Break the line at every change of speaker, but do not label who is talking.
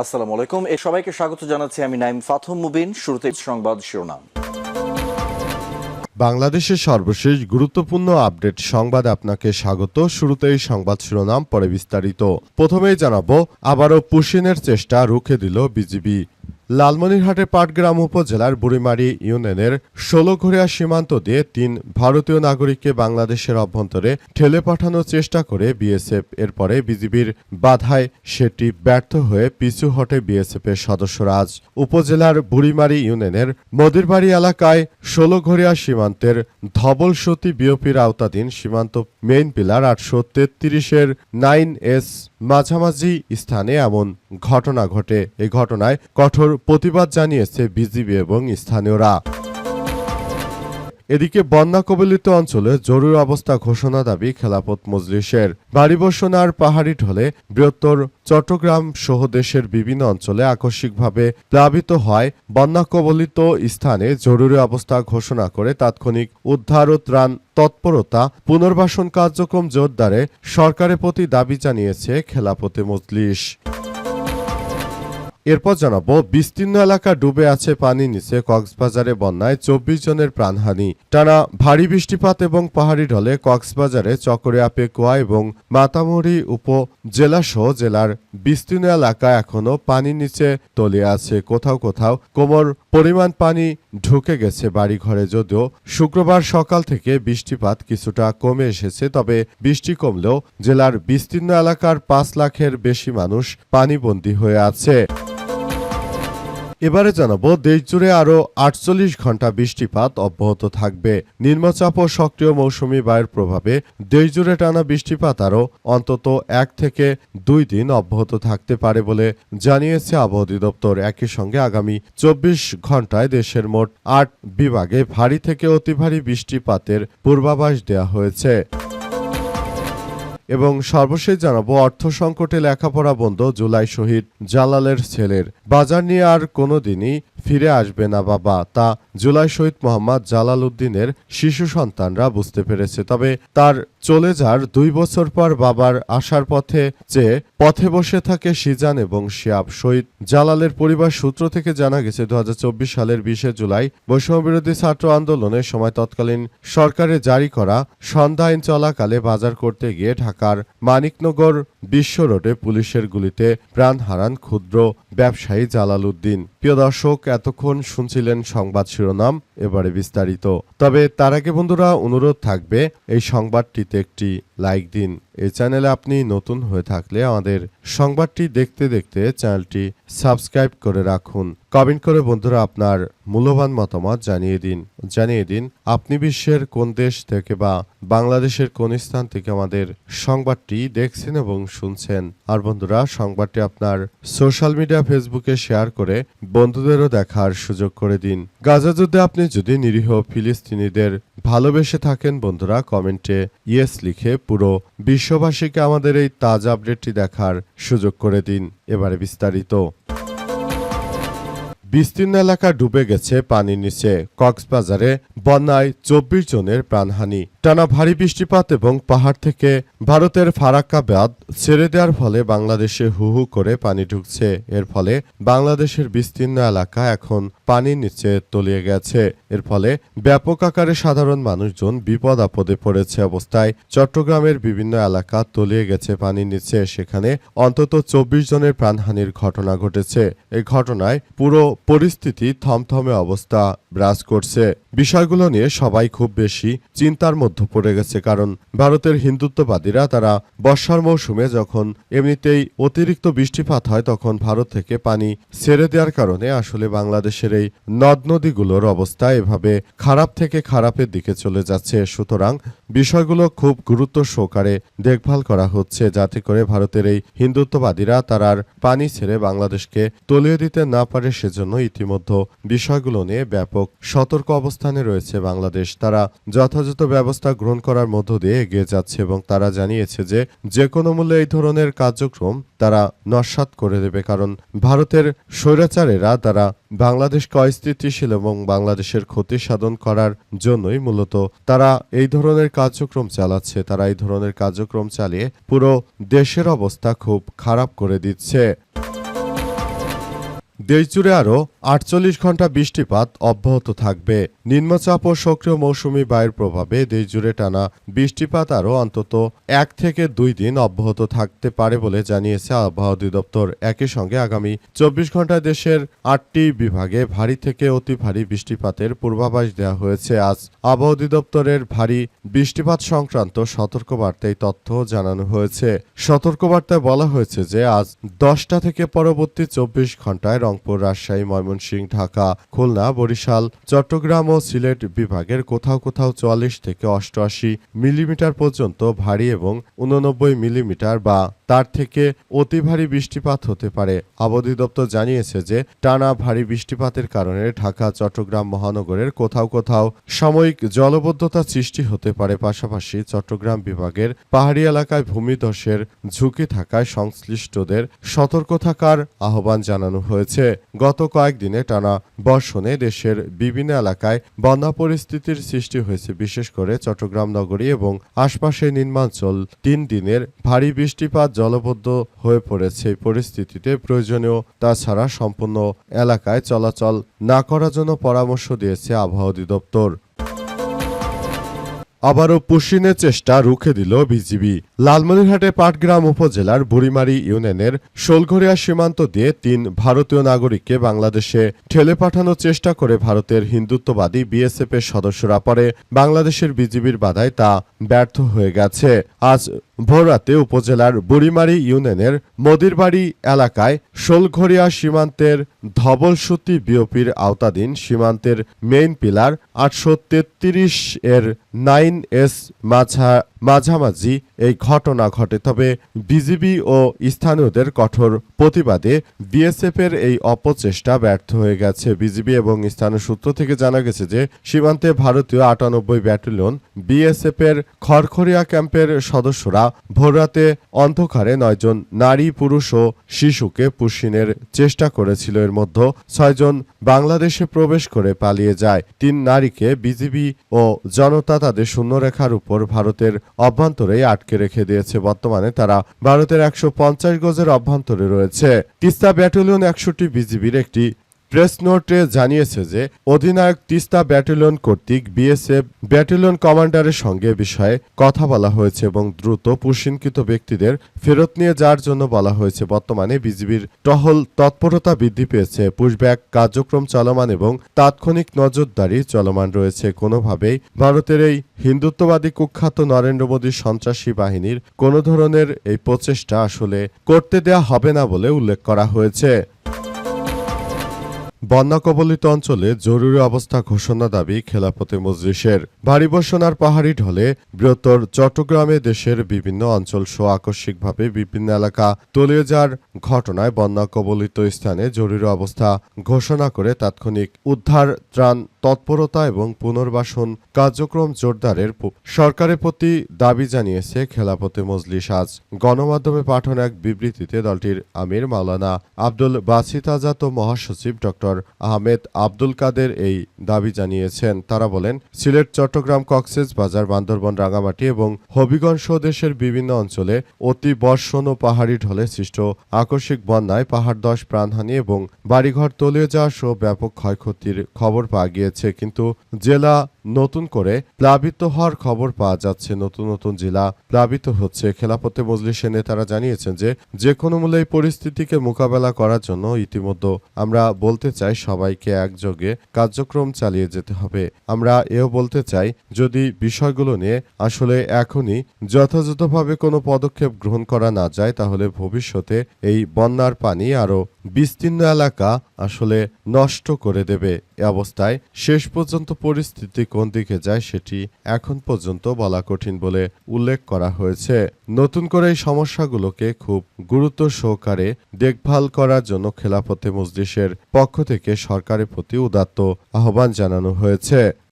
আসসালামু আলাইকুম। সবাইকে স্বাগত জানাচ্ছি আমি নাইম ফাথম মুবিন। শুরুতে সংবাদ শিরোনাম।
বাংলাদেশের সর্বশেষ গুরুত্বপূর্ণ আপডেট সংবাদে আপনাকে স্বাগত। শুরুতেই সংবাদ শিরোনাম, পরে বিস্তারিত। প্রথমেই জানাবো, আবারও পুশিনের চেষ্টা রুখে দিল বিজিবি। লালমনিরহাটের পাটগ্রাম উপজেলার বুড়িমারি ইউনিয়নের ১৬ঘরিয়া সীমান্ত দিয়ে ৩ ভারতীয় নাগরিককে বাংলাদেশের অভ্যন্তরে ঠেলে পাঠানোর চেষ্টা করে বিএসএফ। এরপরে বিজিবির বাধায় সেটি ব্যর্থ হয়ে পিছু হটে বিএসএফের সদস্যরা। আজ উপজেলার বুড়িমারি ইউনিয়নের মদিরবাড়ি এলাকায় ১৬ঘরিয়া সীমান্তের ধবলসতী বিওপির আওতাধীন সীমান্ত মেইন পিলার ৮৩৩-এর 9S মাঝামাঝি স্থানে এমন ঘটনা ঘটে। এই ঘটনায় কঠোর প্রতিবাদ জানিয়েছে বিজিবি এবং স্থানীয়রা। এদিকে বন্যা কবলিত অঞ্চলে জরুরি অবস্থা ঘোষণা দাবি খেলাফত মজলিসের। ভারী বর্ষণ আর পাহাড়ি ঢলে বৃহত্তর চট্টগ্রাম সহ দেশের বিভিন্ন অঞ্চলে আকস্মিকভাবে প্লাবিত হয় বন্যা কবলিত স্থানে জরুরি অবস্থা ঘোষণা করে তাৎক্ষণিক উদ্ধার ও ত্রাণ তৎপরতা পুনর্বাসন কার্যক্রম জোরদারে সরকারের প্রতি দাবি জানিয়েছে খেলাফতে মজলিস। এরপর জানাবো, বিস্তীর্ণ এলাকা ডুবে আছে পানির নিচে। কক্সবাজারে বন্যায় ২৪ জনের প্রাণহানি। টানা ভারী বৃষ্টিপাত এবং পাহাড়ি ঢলে কক্সবাজারে চকরিয়া, পেকুয়া এবং মাতামুহুরী উপজেলাসহ জেলার বিস্তীর্ণ এলাকা এখনও পানির নিচে তলিয়ে আছে। কোথাও কোথাও কোমর পরিমাণ পানি ঢুকে গেছে বাড়িঘরে। যদিও শুক্রবার সকাল থেকে বৃষ্টিপাত কিছুটা কমে এসেছে, তবে বৃষ্টি কমলেও জেলার বিস্তীর্ণ এলাকার ৫ লাখের বেশি মানুষ পানিবন্দী হয়ে আছে। এবারে জানাবো, দেশজুড়ে আরও ৪৮ ঘন্টা বৃষ্টিপাত অব্যাহত থাকবে। নিম্নচাপ ও সক্রিয় মৌসুমি বায়ুর প্রভাবে দেশজুড়ে টানা বৃষ্টিপাত আরও অন্তত ১ থেকে ২ দিন অব্যাহত থাকতে পারে বলে জানিয়েছে আবহাওয়া অধিদপ্তর। একই সঙ্গে আগামী ২৪ ঘন্টায় দেশের মোট ৮ বিভাগে ভারী থেকে অতি ভারী বৃষ্টিপাতের পূর্বাভাস দেওয়া হয়েছে। এবং সর্বশেষ জানাবো, অর্থ সংকটে লেখাপড়া বন্ধ জুলাই শহীদ জালালের ছেলের। বাজার নিয়ে আর কোনোদিনই ফিরে আসবে না বাবা, তা জুলাই শহীদ মোহাম্মদ জালাল উদ্দিনের শিশু সন্তানরা বুঝতে পেরেছে। তবে তার চলে যাওয়ার ২ বছর পর বাবার আসার পথে বসে থাকে সিজান এবং শিয়াব। শহীদ জালালের পরিবার সূত্র থেকে জানা গেছে, ২০২৪ সালের ২০ জুলাই বৈষম্যবিরোধী ছাত্র আন্দোলনের সময় তৎকালীন সরকারের জারি করা সন্ধ্যা আইন চলাকালে বাজার করতে গিয়ে ঢাকার মানিকনগর বিশ্ব রোডে পুলিশের গুলিতে প্রাণ হারান ক্ষুদ্র ব্যবসায়ী জালাল উদ্দিন। প্রিয় দর্শক, এতক্ষণ শুনছিলেন সংবাদ শিরোনাম, এবারে বিস্তারিত। তবে তার আগে বন্ধুরা, অনুরোধ থাকবে এই সংবাদটিতে একটি লাইক দিন। এই চ্যানেলে আপনি নতুন হয়ে থাকলে আমাদের সংবাদটি দেখতে দেখতে চ্যানেলটি সাবস্ক্রাইব করে রাখুন। কমেন্ট করে বন্ধুরা আপনার মূল্যবান মতামত জানিয়ে দিন আপনি বিশ্বের কোন দেশ থেকে বা বাংলাদেশের কোন স্থান থেকে আমাদের সংবাদটি দেখছেন এবং শুনছেন। আর বন্ধুরা, সংবাদটি আপনার সোশ্যাল মিডিয়া ফেসবুকে শেয়ার করে বন্ধুদেরও দেখার সুযোগ করে দিন। গাজা যুদ্ধে আপনি যদি নিরীহ ফিলিস্তিনিদের ভালোবেসে থাকেন বন্ধুরা, কমেন্টে ইয়েস লিখে পুরো বিশ্ববাসীকে আমাদের এই তাজা আপডেটটি দেখার সুযোগ করে দিন। এবারে বিস্তারিত। বিস্তীর্ণ এলাকা ডুবে গেছে পানির নিচে। কক্সবাজারে বন্যায় ২৪ জনের প্রাণহানি। টানা ভারী বৃষ্টিপাত এবং পাহাড় থেকে ভারতের ফারাক্কা বাঁধ ছেড়ে দেওয়ার ফলে বাংলাদেশে হু হু করে পানি ঢুকছে। এর ফলে বাংলাদেশের বিস্তীর্ণ এলাকা এখন পানির নিচে তলিয়ে গেছে। এর ফলে ব্যাপক আকারে সাধারণ মানুষজন বিপদ আপদে পড়েছে। অবস্থায় চট্টগ্রামের বিভিন্ন এলাকা তলিয়ে গেছে পানির নিচে। সেখানে অন্তত ২৪ জনের প্রাণহানির ঘটনা ঘটেছে। এই ঘটনায় পুরো পরিস্থিতি থমথমে অবস্থা বিরাজ করছে। বিষয়গুলো নিয়ে সবাই খুব বেশি চিন্তার মধ্যে পড়ে গেছে, কারণ ভারতের হিন্দুত্ববাদীরা তারা বর্ষার মৌসুমে যখন এমনিতেই অতিরিক্ত বৃষ্টিপাত হয় তখন ভারত থেকে পানি ছেড়ে দেওয়ার কারণে আসলে বাংলাদেশের এই নদ নদীগুলোর অবস্থা এভাবে খারাপ থেকে খারাপের দিকে চলে যাচ্ছে। সুতরাং বিষয়গুলো খুব গুরুত্ব সহকারে দেখভাল করা হচ্ছে, যাতে করে ভারতের এই হিন্দুত্ববাদীরা তারার পানি ছেড়ে বাংলাদেশকে তলিয়ে দিতে না পারে। সেজন্য ইতিমধ্যে বিষয়গুলো নিয়ে ব্যাপক সতর্ক অবস্থানে রয়েছে বাংলাদেশ। তারা যথাযথ ব্যবস্থা গ্রহণ করার মধ্য দিয়ে এগিয়ে যাচ্ছে এবং তারা জানিয়েছে যে কোনো মূল্যে এই ধরনের কার্যক্রম তারা নস্যাৎ করে দেবে, কারণ ভারতের স্বৈরাচারেরা তারা বাংলাদেশকে অস্থিতিশীল এবং বাংলাদেশের ক্ষতি সাধন করার জন্যই মূলত তারা এই ধরনের কার্যক্রম চালাচ্ছে। তারা এই ধরনের কার্যক্রম চালিয়ে পুরো দেশের অবস্থা খুব খারাপ করে দিচ্ছে। দেশজুড়ে আরও 48 ঘন্টা বৃষ্টিপাত অব্যাহত থাকবে। নিম্নচাপ ও সক্রিয় মৌসুমি বায়ুর প্রভাবে দেশজুড়ে টানা বৃষ্টিপাত আরও অন্তত 1 থেকে 2 দিন অব্যাহত থাকতে পারে বলে জানিয়েছে আবহাওয়া অধিদপ্তর। একই সঙ্গে আগামী 24 ঘন্টায় দেশের 8টি বিভাগে ভারী থেকে অতি ভারী বৃষ্টিপাতের পূর্বাভাস দেওয়া হয়েছে। আজ আবহাওয়া অধিদপ্তরের ভারী বৃষ্টিপাত সংক্রান্ত সতর্কবার্তায় তথ্য জানানো হয়েছে। সতর্কবার্তায় বলা হয়েছে যে আজ 10টা থেকে পরবর্তী 24 ঘন্টায় রংপুর, রাজশাহী, ময়মনসিংহ, ঢাকা, খুলনা, বরিশাল, চট্টগ্রাম ও সিলেট বিভাগের কোথাও কোথাও 44 থেকে 88 মিলিমিটার পর্যন্ত ভারী এবং 89 মিলিমিটার বা তার থেকে অতি ভারী বৃষ্টিপাত হতে পারে। আবহাওয়া অধিদপ্তর জানিয়েছে যে টানা ভারী বৃষ্টিপাতের কারণে ঢাকা, চট্টগ্রাম মহানগরের কোথাও কোথাও সাময়িক জলবদ্ধতা সৃষ্টি হতে পারে। পাশাপাশি চট্টগ্রাম বিভাগের পাহাড়ি এলাকায় ভূমিধসের ঝুঁকি থাকায় সংশ্লিষ্টদের সতর্ক থাকার আহ্বান জানানো হয়েছে। গত কয়েকদিনে টানা বর্ষণে দেশের বিভিন্ন এলাকায় বন্যা পরিস্থিতির সৃষ্টি হয়েছে। বিশেষ করে চট্টগ্রাম নগরী এবং আশপাশের নিম্নাঞ্চল 3 দিনের ভারী বৃষ্টিপাত জলবদ্ধ হয়ে পড়েছে। এই পরিস্থিতিতে প্রয়োজনীয় তাছাড়া সম্পূর্ণ এলাকায় চলাচল না করার জন্য পরামর্শ দিয়েছে আবহাওয়া অধিদপ্তর। আবারও পুশিনের চেষ্টা রুখে দিল বিজিবি। লালমনিরহাটে পাটগ্রাম উপজেলার বুড়িমারি ইউনিয়নের শোলঘরিয়া সীমান্ত দিয়ে 3 ভারতীয় নাগরিককে বাংলাদেশে ঠেলে পাঠানোর চেষ্টা করে ভারতের হিন্দুত্ববাদী বিএসএফের সদস্যরা, পরে বাংলাদেশের বিজিবির বাধায় তা ব্যর্থ হয়ে গেছে। আজ ভোররাতে উপজেলার বুড়িমারি ইউনিয়নের মদিরবাড়ি এলাকায় শোলঘরিয়া সীমান্তের ধবলসুতি বিওপির আওতাধীন সীমান্তের মেইন পিলার 833 এর 9S মাঝামাঝি এই ঘটনা ঘটে। তবে বিজিবি ও স্থানীয়দের কঠোর প্রতিবাদে বিএসএফের এই অপচেষ্টা ব্যর্থ হয়ে গেছে। বিজিবি এবং স্থানীয় সূত্র থেকে জানা গেছে যে সীমান্তে ভারতীয় 98 ব্যাটালিয়ন বিএসএফের খড়খড়িয়া ক্যাম্পের সদস্যরা ভোররাতে অন্ধকারে 9 জন নারী, পুরুষ ও শিশুকে পুশিনের চেষ্টা করেছিল। এর মধ্যে 6 জন বাংলাদেশে প্রবেশ করে পালিয়ে যায়। 3 নারীকে বিজিবি ও জনতা তাদের শূন্যরেখার উপর ভারতের অভ্যন্তরে আটকে রেখে দিয়েছে। বর্তমানে তারা ভারতের 150 গজের অভ্যন্তরে রয়েছে। তিস্তা ব্যাটালিয়ন 100টি বিজিবির একটি প্রেস নোটে জানিয়েছে যে অধিনায়ক তিস্তা ব্যাটালিয়ন কর্তৃক বিএসএফ ব্যাটালিয়ন কমান্ডারের সঙ্গে বিষয়ে কথা বলা হয়েছে এবং দ্রুত পুশিনকৃত ব্যক্তিদের ফেরত নিয়ে যাওয়ার জন্য বলা হয়েছে। বর্তমানে বিজিবির টহল তৎপরতা বৃদ্ধি পেয়েছে, পুশব্যাক কার্যক্রম চলমান এবং তাৎক্ষণিক নজরদারি চলমান রয়েছে। কোনোভাবেই ভারতের এই হিন্দুত্ববাদী কুখ্যাত নরেন্দ্র মোদীর সন্ত্রাসী বাহিনীর কোনো ধরনের এই প্রচেষ্টা আসলে করতে দেয়া হবে না বলে উল্লেখ করা হয়েছে। বন্যা কবলিত অঞ্চলে জরুরি অবস্থা ঘোষণা দাবি খেলাফতে মজলিসের। ভারী বর্ষণ আর পাহাড়ি ঢলে বৃহত্তর চট্টগ্রামে দেশের বিভিন্ন অঞ্চল সহ আকস্মিকভাবে বিভিন্ন এলাকা তলিয়ে যাওয়ার ঘটনায় বন্যা কবলিত স্থানে জরুরি অবস্থা ঘোষণা করে তাৎক্ষণিক উদ্ধার, ত্রাণ তৎপরতা এবং পুনর্বাসন কার্যক্রম জোরদারের সরকারের প্রতি দাবি জানিয়েছে খেলাফতে মজলিস। আজ গণমাধ্যমে পাঠানো এক বিবৃতিতে দলটির আমির মাওলানা আব্দুল বাসিত আজাদ ও মহাসচিব ডক্টর আহমেদ আব্দুল কাদের এই দাবি জানিয়েছেন। তারা বলেন, সিলেট, চট্টগ্রাম, কক্সবাজার, বান্দরবান, রাঙামাটি এবং হবিগঞ্জ সহ দেশের বিভিন্ন অঞ্চলে অতি বর্ষণ ও পাহাড়ি ঢলে সৃষ্ট আকস্মিক বন্যায় পাহাড় ধস, প্রাণহানি এবং বাড়িঘর তলিয়ে যাওয়া সহ ব্যাপক ক্ষয়ক্ষতির খবর পাওয়া গিয়েছে। কিন্তু জেলা নতুন করে প্লাবিত হওয়ার খবর পাওয়া যাচ্ছে। নতুন নতুন জেলা প্লাবিত হচ্ছে। খেলাফতে মজলিসের নেতারা জানিয়েছেন যে কোনো মূল্যে এই পরিস্থিতিকে মোকাবেলা করার জন্য ইতিমধ্যে আমরা বলতে চাই সবাইকে একযোগে কার্যক্রম চালিয়ে যেতে হবে। আমরা এও বলতে চাই যদি বিষয়গুলো নিয়ে আসলে এখনই যথাযথভাবে কোনো পদক্ষেপ গ্রহণ করা না যায় তাহলে ভবিষ্যতে এই বন্যার পানি আরো বিস্তীর্ণ এলাকা আসলে নষ্ট করে দেবে। এ অবস্থায় শেষ পর্যন্ত পরিস্থিতি কোন দিকে যায় সেটি এখন পর্যন্ত বলা কঠিন বলে উল্লেখ করা হয়েছে। নতুন করে এই সমস্যাগুলোকে খুব গুরুত্ব সহকারে দেখভাল করার জন্য খেলাফতে মজলিসের পক্ষ থেকে সরকারের প্রতি উদাত্ত আহ্বান জানানো হয়েছে।